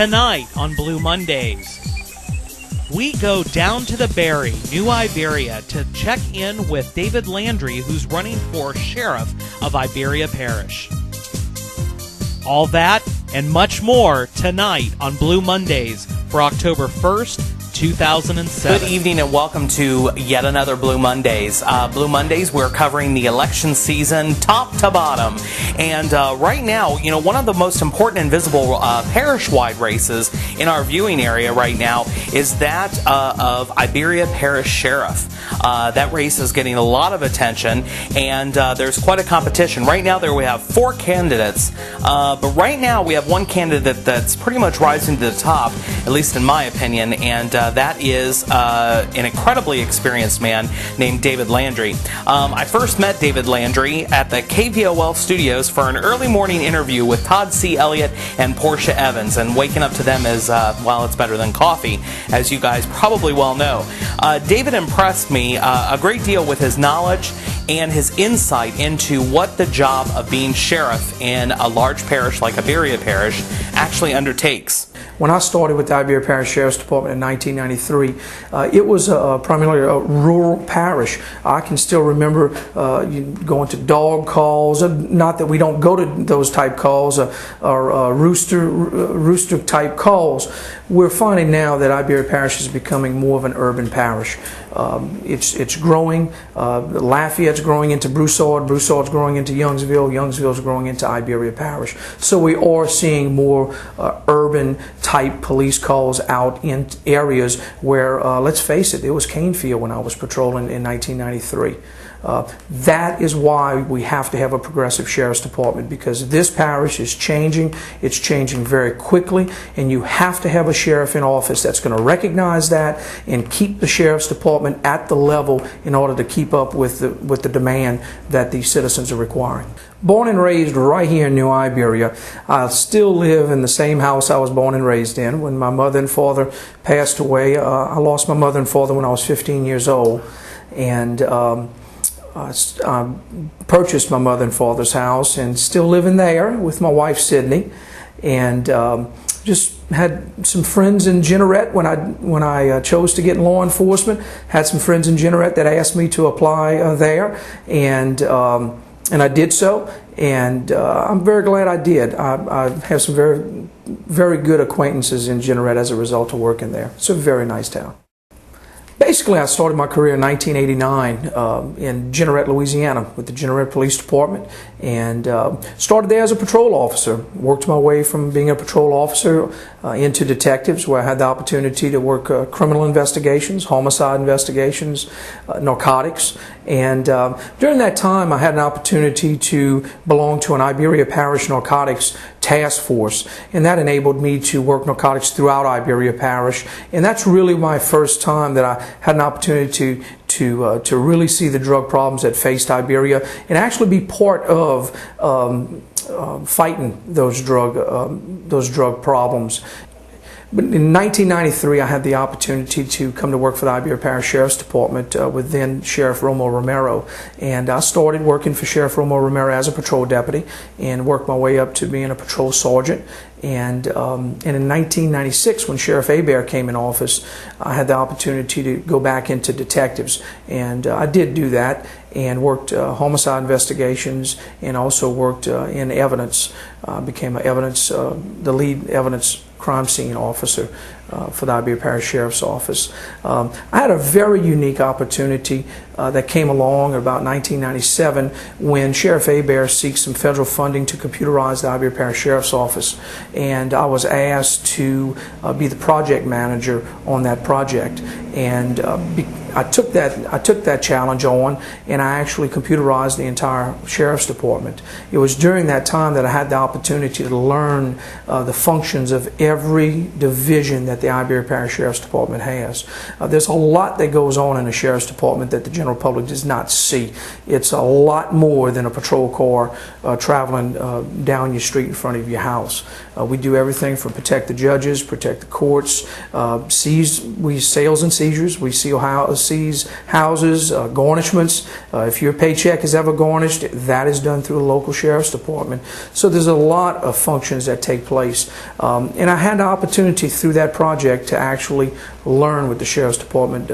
Tonight on Blue Mondays, we go down to the Barry, New Iberia, to check in with David Landry, who's running for sheriff of Iberia Parish. All that and much more tonight on Blue Mondays for October 1st, 2007. Good evening and welcome to yet another Blue Mondays. Blue Mondays, we're covering the election season top to bottom. And right now, one of the most important and visible parish-wide races in our viewing area right now is that of Iberia Parish Sheriff. That race is getting a lot of attention, and there's quite a competition. Right now there we have 4 candidates, but right now we have one candidate that's pretty much rising to the top, at least in my opinion, and that is an incredibly experienced man named David Landry. I first met David Landry at the KVOL studios for an early morning interview with Todd C. Elliott and Portia Evans, and waking up to them is, well, it's better than coffee, as you guys probably well know. David impressed me a great deal with his knowledge and his insight into what the job of being sheriff in a large parish like Iberia Parish actually undertakes. When I started with the Iberia Parish Sheriff's Department in 1993, it was primarily a rural parish. I can still remember going to dog calls, not that we don't go to those type calls, or rooster type calls. We're finding now that Iberia Parish is becoming more of an urban parish. It's growing. Lafayette's growing into Broussard, Broussard's growing into Youngsville, Youngsville's growing into Iberia Parish. So we are seeing more urban type police calls out in areas where, let's face it, it was Canefield when I was patrolling in 1993. That is why we have to have a progressive sheriff's department, because this parish is changing. It's changing very quickly, and you have to have a sheriff in office that's going to recognize that and keep the sheriff's department at the level in order to keep up with the demand that the citizens are requiring. Born and raised right here in New Iberia, I still live in the same house I was born and raised in. When my mother and father passed away, I lost my mother and father when I was 15 years old, and I purchased my mother and father's house and still living there with my wife Sydney, and just had some friends in Jeanerette when I chose to get in law enforcement. Had some friends in Jeanerette that asked me to apply there, and I did so, and I'm very glad I did. I have some very, very good acquaintances in Jeanerette as a result of working there. It's a very nice town. Basically, I started my career in 1989 in Jeanerette, Louisiana, with the Jeanerette Police Department, and started there as a patrol officer. Worked my way from being a patrol officer into detectives, where I had the opportunity to work criminal investigations, homicide investigations, narcotics, and during that time I had an opportunity to belong to an Iberia Parish narcotics task force, and that enabled me to work narcotics throughout Iberia Parish, and that's really my first time that I had an opportunity to really see the drug problems that faced Iberia and actually be part of fighting those drug problems. But in 1993, I had the opportunity to come to work for the Iberia Parish Sheriff's Department with then Sheriff Romo Romero. And I started working for Sheriff Romo Romero as a patrol deputy and worked my way up to being a patrol sergeant. And in 1996, when Sheriff Hebert came in office, I had the opportunity to go back into detectives. And I did do that and worked homicide investigations, and also worked in evidence. Became the lead evidence crime scene officer for the Iberia Parish Sheriff's Office. I had a very unique opportunity that came along about 1997 when Sheriff Hebert seeked some federal funding to computerize the Iberia Parish Sheriff's Office, and I was asked to be the project manager on that project. And I took that challenge on, and I actually computerized the entire sheriff's department. It was during that time that I had the opportunity to learn the functions of every division that the Iberia Parish Sheriff's Department has. There's a lot that goes on in a sheriff's department that the general public does not see. It's a lot more than a patrol car traveling down your street in front of your house. We do everything from protect the judges, protect the courts, sales and seizures. We seal seize houses, garnishments. If your paycheck is ever garnished, that is done through the local sheriff's department. So there's a lot of functions that take place. And I had the opportunity through that project to actually learn what the sheriff's department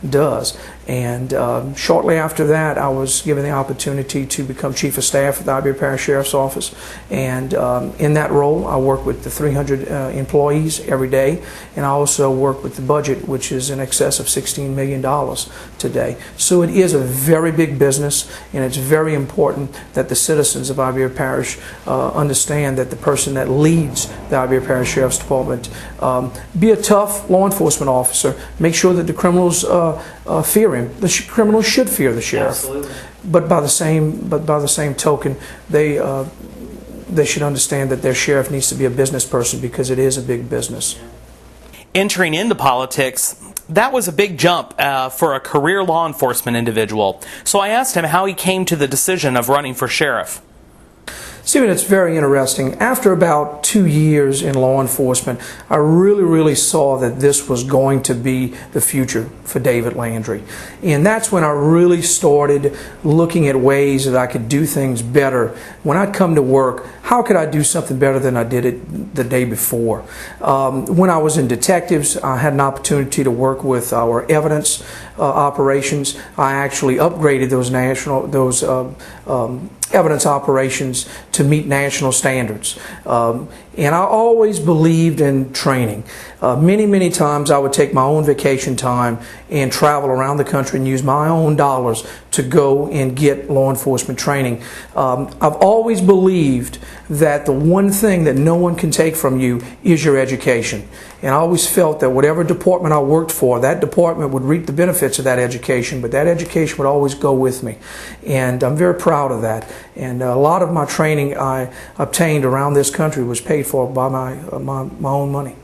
does. And shortly after that, I was given the opportunity to become chief of staff at the Iberia Parish Sheriff's Office. And in that role, I work with the 300 employees every day, and I also work with the budget, which is in excess of $16 million today. So it is a very big business, and it's very important that the citizens of Iberia Parish understand that the person that leads the Iberia Parish Sheriff's Department be a tough law enforcement officer. Make sure that the criminals fear him. The criminals should fear the sheriff. Absolutely. But by the same token, they should understand that their sheriff needs to be a business person, because it is a big business. Entering into politics, that was a big jump for a career law enforcement individual. So I asked him how he came to the decision of running for sheriff. Stephen, it's very interesting. After about 2 years in law enforcement, I really saw that this was going to be the future for David Landry. And that's when I really started looking at ways that I could do things better. When I'd come to work, how could I do something better than I did it the day before? When I was in detectives, I had an opportunity to work with our evidence operations. I actually upgraded those evidence operations to meet national standards. And I always believed in training. Many times I would take my own vacation time and travel around the country and use my own dollars to go and get law enforcement training. I've always believed that the one thing that no one can take from you is your education. And I always felt that whatever department I worked for, that department would reap the benefits of that education, but that education would always go with me. And I'm very proud of that. And a lot of my training I obtained around this country was paid for by my own money.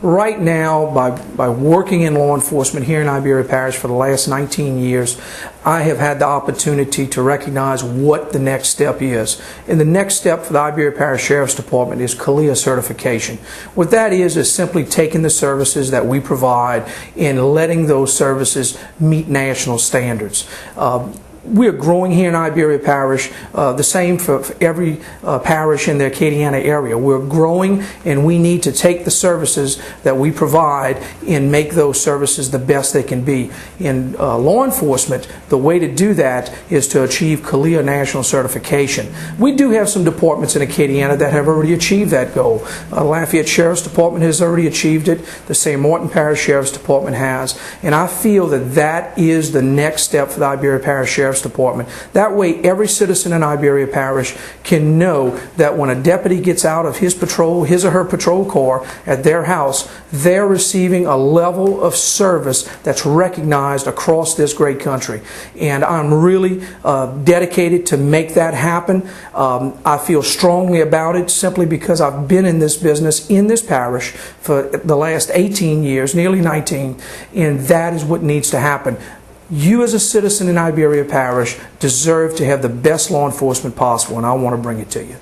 Right now, by working in law enforcement here in Iberia Parish for the last 19 years, I have had the opportunity to recognize what the next step is. And the next step for the Iberia Parish Sheriff's Department is CALIA certification. What that is simply taking the services that we provide and letting those services meet national standards. We're growing here in Iberia Parish, the same for every parish in the Acadiana area. We're growing, and we need to take the services that we provide and make those services the best they can be. In law enforcement, the way to do that is to achieve CALIA national certification. We do have some departments in Acadiana that have already achieved that goal. Lafayette Sheriff's Department has already achieved it. The St. Martin Parish Sheriff's Department has. And I feel that that is the next step for the Iberia Parish Sheriff's Department. That way, every citizen in Iberia Parish can know that when a deputy gets out of his or her patrol car at their house, they're receiving a level of service that's recognized across this great country. And I'm really dedicated to make that happen. I feel strongly about it simply because I've been in this business, in this parish, for the last 18 years, nearly 19, and that is what needs to happen. You as a citizen in Iberia Parish deserve to have the best law enforcement possible, and I want to bring it to you.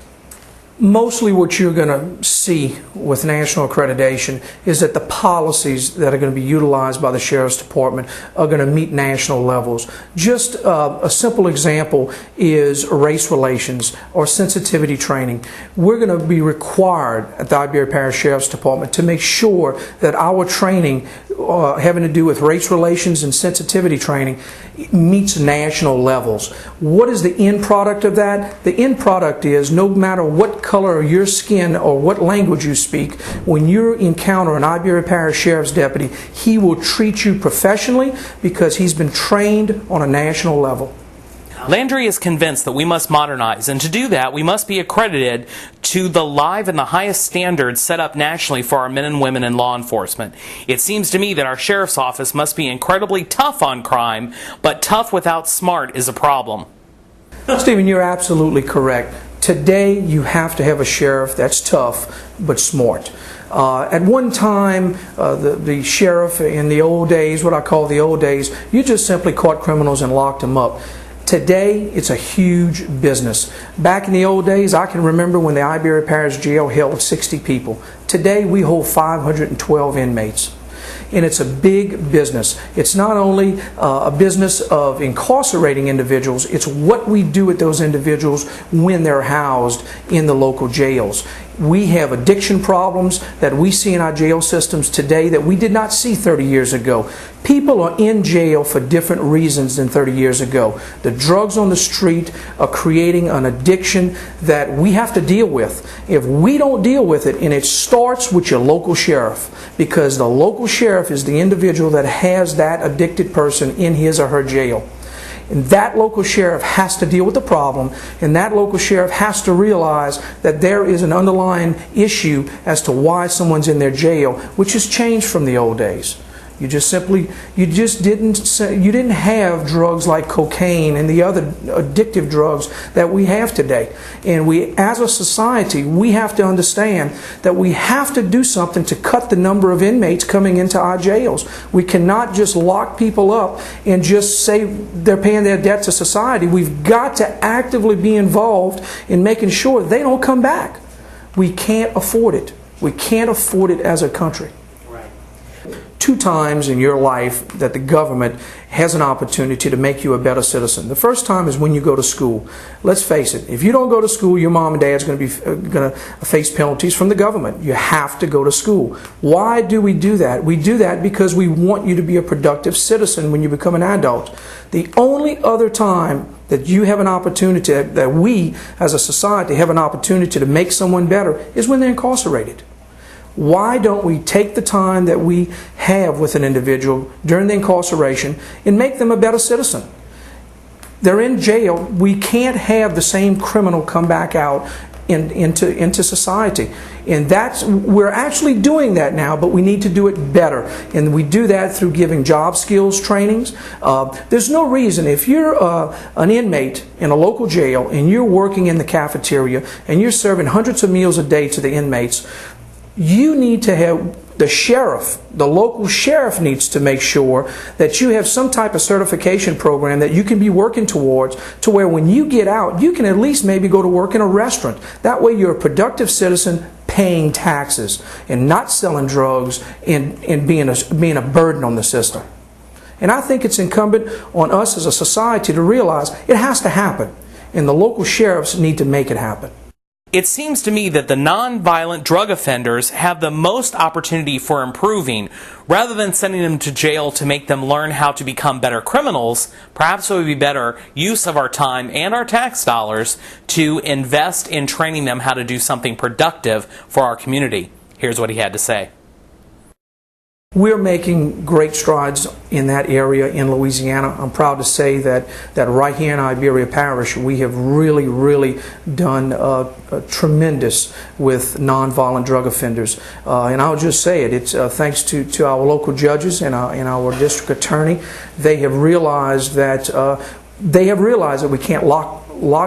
Mostly what you're going to see with national accreditation is that the policies that are going to be utilized by the Sheriff's Department are going to meet national levels. Just a simple example is race relations or sensitivity training. We're going to be required at the Iberia Parish Sheriff's Department to make sure that our training having to do with race relations and sensitivity training meets national levels. What is the end product of that? The end product is no matter what color of your skin or what language you speak, when you encounter an Iberia Parish Sheriff's deputy, he will treat you professionally because he's been trained on a national level. Landry is convinced that we must modernize, and to do that, we must be accredited to the live and the highest standards set up nationally for our men and women in law enforcement. It seems to me that our sheriff's office must be incredibly tough on crime, but tough without smart is a problem. Stephen, you're absolutely correct. Today, you have to have a sheriff that's tough but smart. At one time, the sheriff in the old days, what I call the old days, you just simply caught criminals and locked them up. Today, it's a huge business. Back in the old days, I can remember when the Iberia Parish Jail held 60 people. Today, we hold 512 inmates. and it's a big business. It's not only a business of incarcerating individuals, it's what we do with those individuals when they're housed in the local jails. We have addiction problems that we see in our jail systems today that we did not see 30 years ago. People are in jail for different reasons than 30 years ago. The drugs on the street are creating an addiction that we have to deal with. If we don't deal with it, and it starts with your local sheriff, because the local sheriff is the individual that has that addicted person in his or her jail. And that local sheriff has to deal with the problem, and that local sheriff has to realize that there is an underlying issue as to why someone's in their jail, which has changed from the old days. You didn't have drugs like cocaine and the other addictive drugs that we have today. And we, as a society, we have to understand that we have to do something to cut the number of inmates coming into our jails. We cannot just lock people up and just say they're paying their debt to society. We've got to actively be involved in making sure they don't come back. We can't afford it. We can't afford it as a country. 2 times in your life that the government has an opportunity to make you a better citizen. The first time is when you go to school. Let's face it, if you don't go to school, your mom and dad's going to face penalties from the government. You have to go to school. Why do we do that? We do that because we want you to be a productive citizen when you become an adult. The only other time that you have an opportunity, that we as a society have an opportunity to make someone better, is when they're incarcerated. Why don't we take the time that we have with an individual during the incarceration and make them a better citizen? They're in jail. We can't have the same criminal come back out into society. And we're actually doing that now, but we need to do it better. And we do that through giving job skills trainings. There's no reason, if you're an inmate in a local jail and you're working in the cafeteria and you're serving hundreds of meals a day to the inmates, you need to have the sheriff, the local sheriff needs to make sure that you have some type of certification program that you can be working towards, to where when you get out, you can at least maybe go to work in a restaurant. That way you're a productive citizen paying taxes and not selling drugs and being a burden on the system. And I think it's incumbent on us as a society to realize it has to happen, and the local sheriffs need to make it happen. It seems to me that the non-violent drug offenders have the most opportunity for improving. Rather than sending them to jail to make them learn how to become better criminals, perhaps it would be better use of our time and our tax dollars to invest in training them how to do something productive for our community. Here's what he had to say. We're making great strides in that area in Louisiana. I'm proud to say that right here in Iberia Parish, we have really done tremendous with nonviolent drug offenders. And I'll just say it, it's thanks to our local judges and our district attorney. They have realized that we can't lock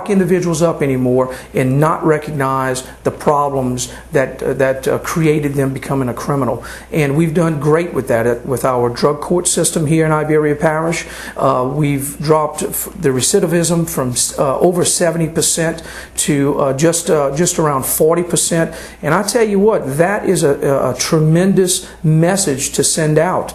individuals up anymore and not recognize the problems that created them becoming a criminal. And we've done great with that with our drug court system here in Iberia Parish. We've dropped the recidivism from over 70% to just around 40%. And I tell you what, that is a tremendous message to send out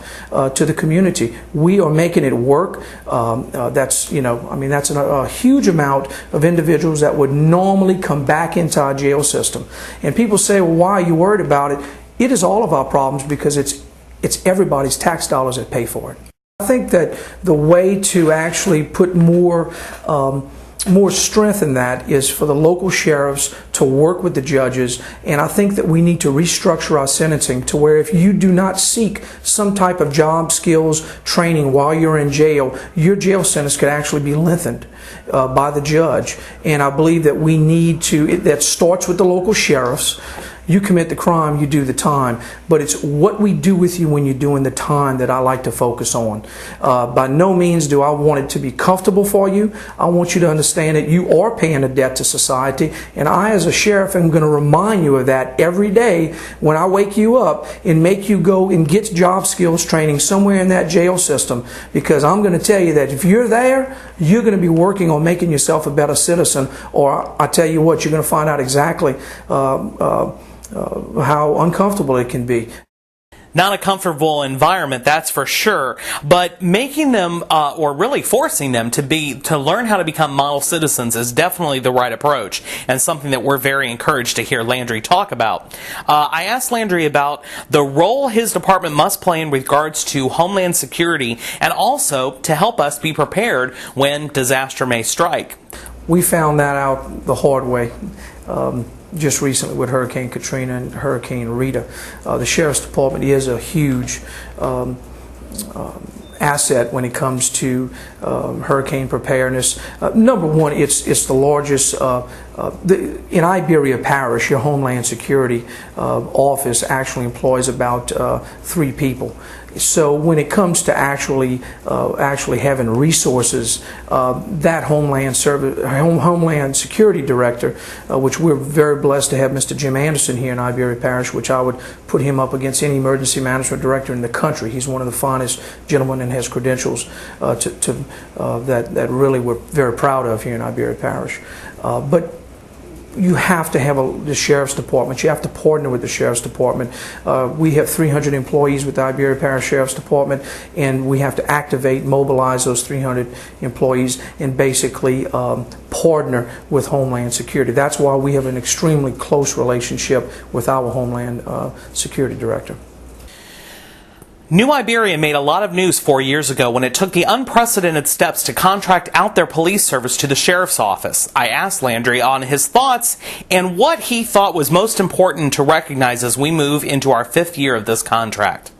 to the community. We are making it work. That's a huge amount of individuals that would normally come back into our jail system. And people say, well, why are you worried about it? It is all of our problems, because it's everybody's tax dollars that pay for it. I think that the way to actually put more strength in that is for the local sheriffs to work with the judges, and I think that we need to restructure our sentencing to where if you do not seek some type of job skills training while you're in jail, your jail sentence could actually be lengthened by the judge. And I believe that we need to, that starts with the local sheriffs. You commit the crime, you do the time. But it's what we do with you when you're doing the time that I like to focus on. By no means do I want it to be comfortable for you. I want you to understand that you are paying a debt to society. And I, as a sheriff, am going to remind you of that every day when I wake you up and make you go and get job skills training somewhere in that jail system. Because I'm going to tell you that if you're there, you're going to be working on making yourself a better citizen. Or I tell you what, you're going to find out exactly how uncomfortable it can be. Not a comfortable environment, that's for sure, but making them or really forcing them to learn how to become model citizens is definitely the right approach, and something that we're very encouraged to hear Landry talk about. I asked Landry about the role his department must play in regards to homeland security, and also to help us be prepared when disaster may strike. We found that out the hard way. Just recently with Hurricane Katrina and Hurricane Rita. The Sheriff's Department is a huge asset when it comes to hurricane preparedness. Number one, it's the largest, in Iberia Parish, your Homeland Security office actually employs about 3 people. So when it comes to actually having resources, that Homeland Security Director, which we're very blessed to have Mr. Jim Anderson here in Iberia Parish, which I would put him up against any emergency management director in the country. He's one of the finest gentlemen and has credentials that really we're very proud of here in Iberia Parish. But you have to have the Sheriff's Department. You have to partner with the Sheriff's Department. We have 300 employees with the Iberia Parish Sheriff's Department, and we have to activate, mobilize those 300 employees and basically partner with Homeland Security. That's why we have an extremely close relationship with our Homeland Security Director. New Iberia made a lot of news 4 years ago when it took the unprecedented steps to contract out their police service to the Sheriff's Office. I asked Landry on his thoughts and what he thought was most important to recognize as we move into our 5th year of this contract.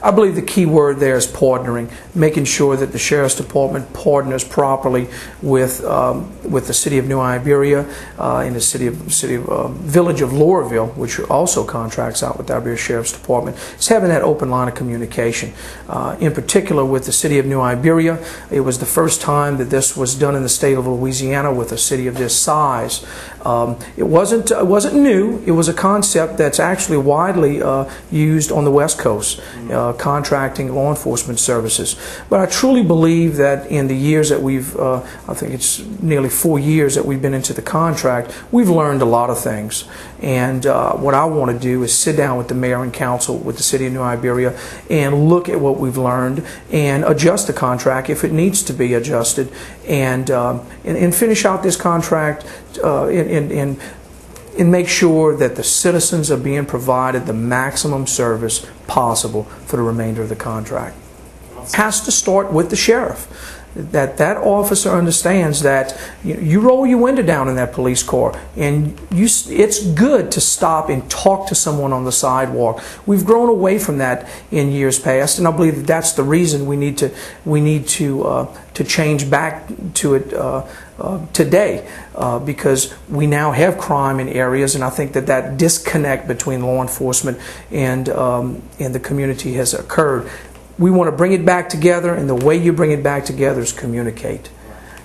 I believe the key word there is partnering, making sure that the Sheriff's Department partners properly with the City of New Iberia and the Village of Laurelville, which also contracts out with the Iberia Sheriff's Department. It's having that open line of communication. In particular with the City of New Iberia, it was the first time that this was done in the state of Louisiana with a city of this size. It wasn't new. It was a concept that's actually widely used on the West Coast. Contracting law enforcement services. But I truly believe that in the years that we've, I think it's nearly 4 years that we've been into the contract, we've learned a lot of things. And what I want to do is sit down with the mayor and council with the City of New Iberia and look at what we've learned and adjust the contract if it needs to be adjusted, and finish out this contract and make sure that the citizens are being provided the maximum service possible for the remainder of the contract. It has to start with the sheriff. That officer understands that you roll your window down in that police car, and it's good to stop and talk to someone on the sidewalk. We've grown away from that in years past, and I believe that that's the reason we need to change back to it today, because we now have crime in areas, and I think that disconnect between law enforcement and the community has occurred. We want to bring it back together, and the way you bring it back together is communicate.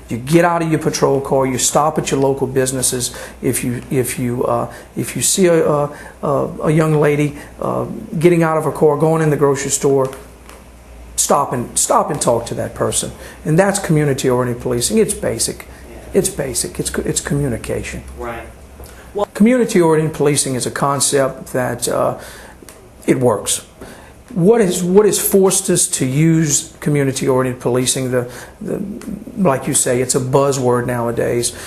You get out of your patrol car. You stop at your local businesses. If you see a young lady getting out of her car, going in the grocery store, stop and talk to that person. And that's community-oriented policing. It's basic. It's basic. It's communication. Right. Well, community-oriented policing is a concept that it works. What has forced us to use community-oriented policing? Like you say, it's a buzzword nowadays.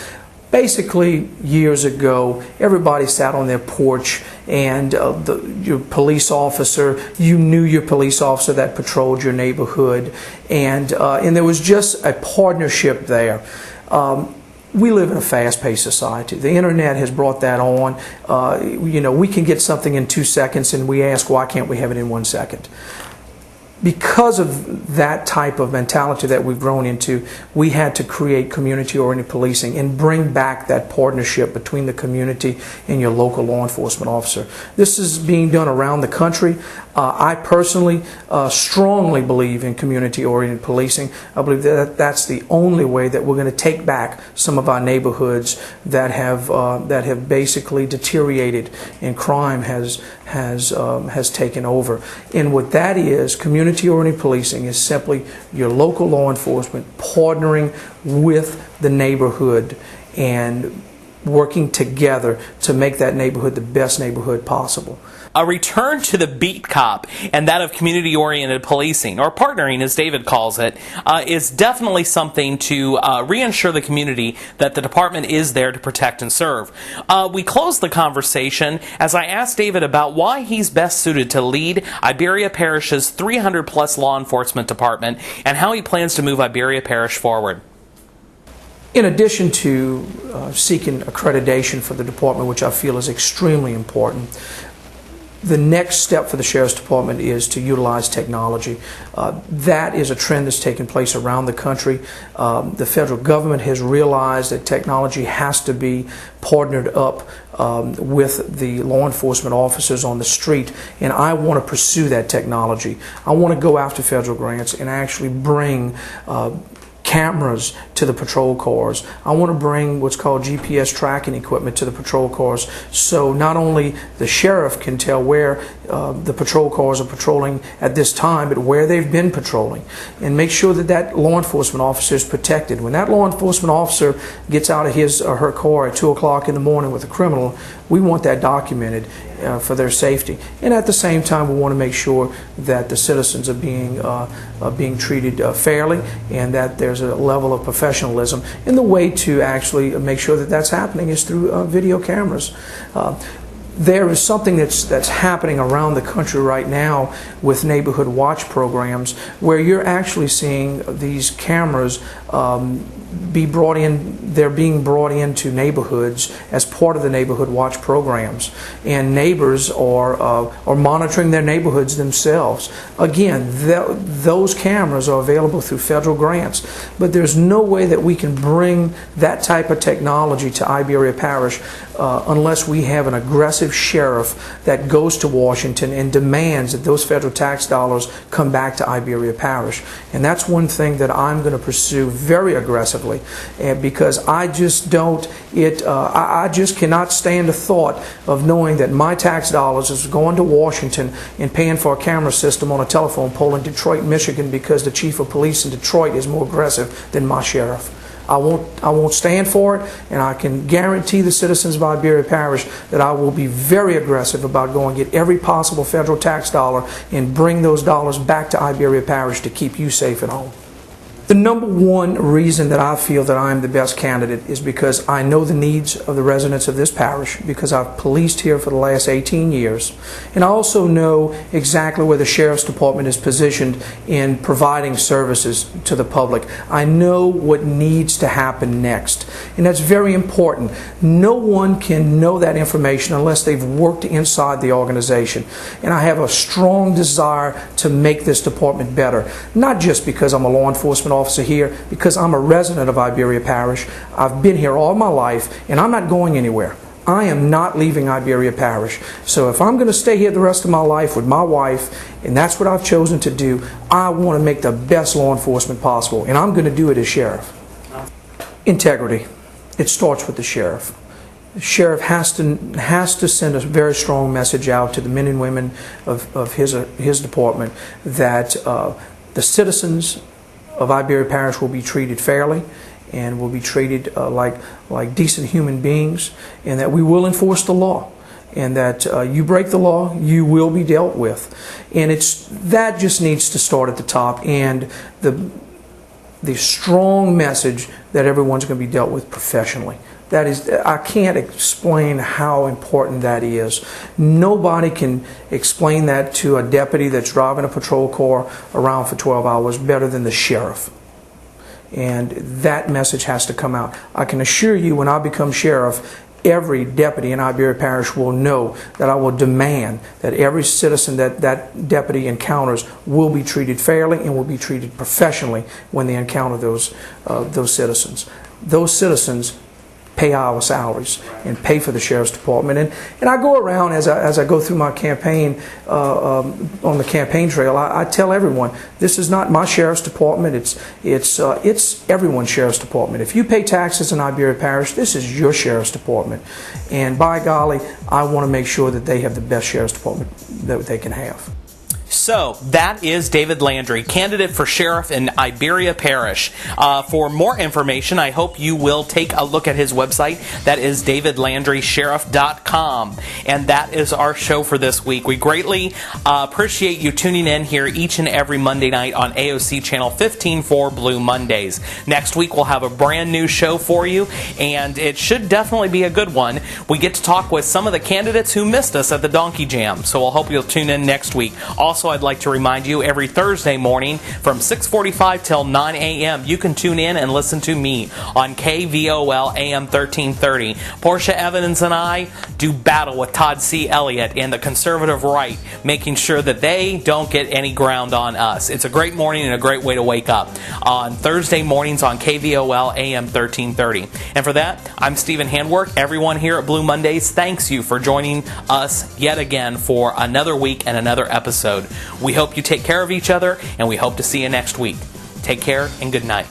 Basically, years ago, everybody sat on their porch, and your police officer, you knew your police officer that patrolled your neighborhood, and there was just a partnership there. We live in a fast-paced society. The internet has brought that on. We can get something in 2 seconds, and we ask, why can't we have it in 1 second? Because of that type of mentality that we've grown into, we had to create community-oriented policing and bring back that partnership between the community and your local law enforcement officer. This is being done around the country. I personally strongly believe in community-oriented policing. I believe that that's the only way that we're going to take back some of our neighborhoods that have basically deteriorated and crime has taken over. And what that is, community-oriented policing is simply your local law enforcement partnering with the neighborhood and working together to make that neighborhood the best neighborhood possible. A return to the beat cop and that of community-oriented policing, or partnering as David calls it, is definitely something to reassure the community that the department is there to protect and serve. We closed the conversation as I asked David about why he's best suited to lead Iberia Parish's 300-plus law enforcement department and how he plans to move Iberia Parish forward. In addition to seeking accreditation for the department, which I feel is extremely important, the next step for the Sheriff's Department is to utilize technology. That is a trend that's taking place around the country. The federal government has realized that technology has to be partnered up with the law enforcement officers on the street, and I want to pursue that technology. I want to go after federal grants and actually bring cameras to the patrol cars. I want to bring what's called GPS tracking equipment to the patrol cars, so not only the sheriff can tell where the patrol cars are patrolling at this time, but where they've been patrolling, and make sure that that law enforcement officer is protected. When that law enforcement officer gets out of his or her car at 2 o'clock in the morning with a criminal, we want that documented for their safety. And at the same time, we want to make sure that the citizens are being treated fairly, and that there's a level of professionalism. And the way to actually make sure that that's happening is through video cameras. There is something that's happening around the country right now with neighborhood watch programs, where you're actually seeing these cameras be brought in. They're being brought into neighborhoods as part of the neighborhood watch programs, and neighbors are monitoring their neighborhoods themselves. Again, those cameras are available through federal grants, but there's no way that we can bring that type of technology to Iberia Parish unless we have an aggressive sheriff that goes to Washington and demands that those federal tax dollars come back to Iberia Parish. And that's one thing that I'm going to pursue very aggressively, because I just cannot stand the thought of knowing that my tax dollars is going to Washington and paying for a camera system on a telephone pole in Detroit, Michigan, because the chief of police in Detroit is more aggressive than my sheriff. I won't stand for it, and I can guarantee the citizens of Iberia Parish that I will be very aggressive about going to get every possible federal tax dollar and bring those dollars back to Iberia Parish to keep you safe at home. The number one reason that I feel that I'm the best candidate is because I know the needs of the residents of this parish, because I've policed here for the last 18 years. And I also know exactly where the Sheriff's Department is positioned in providing services to the public. I know what needs to happen next. And that's very important. No one can know that information unless they've worked inside the organization. And I have a strong desire to make this department better. Not just because I'm a law enforcement officer here, because I'm a resident of Iberia Parish. I've been here all my life, and I'm not going anywhere. I am not leaving Iberia Parish. So if I'm going to stay here the rest of my life with my wife, and that's what I've chosen to do, I want to make the best law enforcement possible, and I'm going to do it as sheriff. Integrity. It starts with the sheriff. The sheriff has to send a very strong message out to the men and women of his department that the citizens of Iberia Parish will be treated fairly and will be treated like decent human beings, and that we will enforce the law, and that you break the law, you will be dealt with. And that just needs to start at the top, and the strong message that everyone's going to be dealt with professionally. That is, I can't explain how important that is. Nobody can explain that to a deputy that's driving a patrol car around for 12 hours better than the sheriff. And that message has to come out. I can assure you, when I become sheriff, every deputy in Iberia Parish will know that I will demand that every citizen that deputy encounters will be treated fairly and will be treated professionally when they encounter those citizens. Those citizens pay our salaries and pay for the Sheriff's Department. And I go around as I go through my campaign on the campaign trail. I tell everyone, this is not my Sheriff's Department. It's everyone's Sheriff's Department. If you pay taxes in Iberia Parish, this is your Sheriff's Department. And by golly, I want to make sure that they have the best Sheriff's Department that they can have. So that is David Landry, candidate for sheriff in Iberia Parish. For more information, I hope you will take a look at his website. That is davidlandrysheriff.com. And that is our show for this week. We greatly appreciate you tuning in here each and every Monday night on AOC Channel 15 for Blue Mondays. Next week, we'll have a brand new show for you, and it should definitely be a good one. We get to talk with some of the candidates who missed us at the Donkey Jam, so we'll hope you'll tune in next week. Also, I'd like to remind you, every Thursday morning from 6:45 till 9 a.m., you can tune in and listen to me on KVOL AM 1330. Portia Evans and I do battle with Todd C. Elliott and the conservative right, making sure that they don't get any ground on us. It's a great morning and a great way to wake up on Thursday mornings on KVOL AM 1330. And for that, I'm Stephen Handwork. Everyone here at Blue Mondays, thanks you for joining us yet again for another week and another episode. We hope you take care of each other, and we hope to see you next week. Take care and good night.